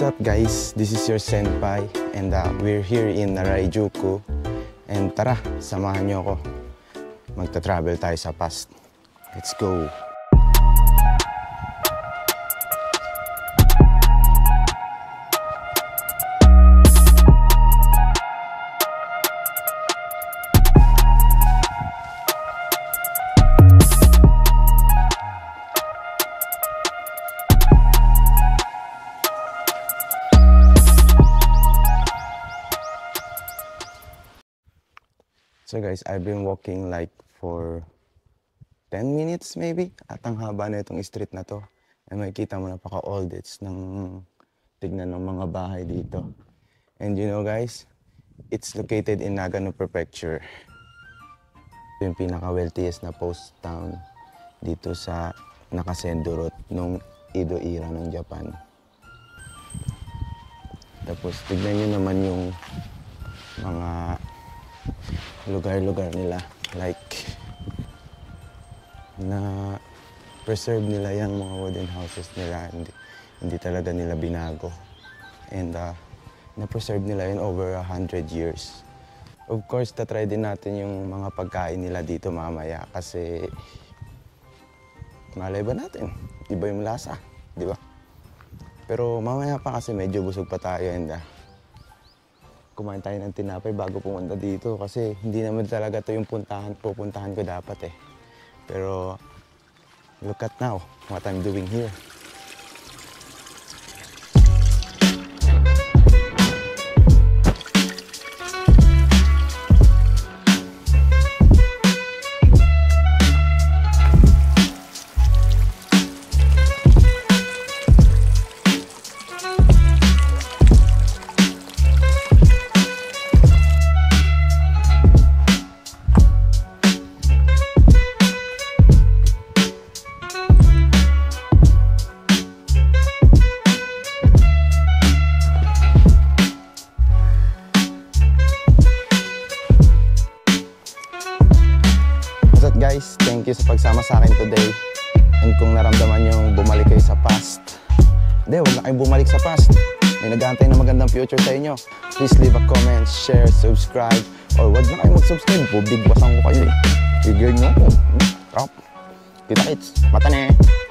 What's up guys? This is your senpai and we're here in Harajuku. And tara, samahan nyo ako. Magta-travel tayo sa past. Let's go! So guys, I've been walking like for 10 minutes maybe. At ang haba na itong street na to. And makikita mo napaka-old. It's ng tignan ng mga bahay dito. And you know guys, it's located in Nagano Prefecture. Ito yung pinaka-wealthiest na post town dito sa Nakasendo Road nung Edo era ng Japan. Tapos tignan nyo naman yung mga lugar-lugar nila, like na preserve nila yung mga wooden houses nila, hindi talaga nila binago, and na-preserve nila yun over 100 years. Of course, tatry din natin yung mga pagkain nila dito mamaya kasi malay ba natin, iba yung lasa, di ba? Pero mamaya pa kasi medyo busog pa tayo, and kumain tayo ng tinapay bago pumunta dito kasi hindi naman talaga ito yung pupuntahan ko dapat eh. Pero look at now what I'm doing here. Guys, thank you sa pagsama sa akin today. And kung naramdaman nyo bumalik kayo sa past, huwag na kayong bumalik sa past. May nag-aantay na magandang future sa inyo. Please leave a comment, share, subscribe, or huwag na kayong mag-subscribe. Bubigwasan ko kayo eh. Figure nyo ako. Kita kits. Mata na eh.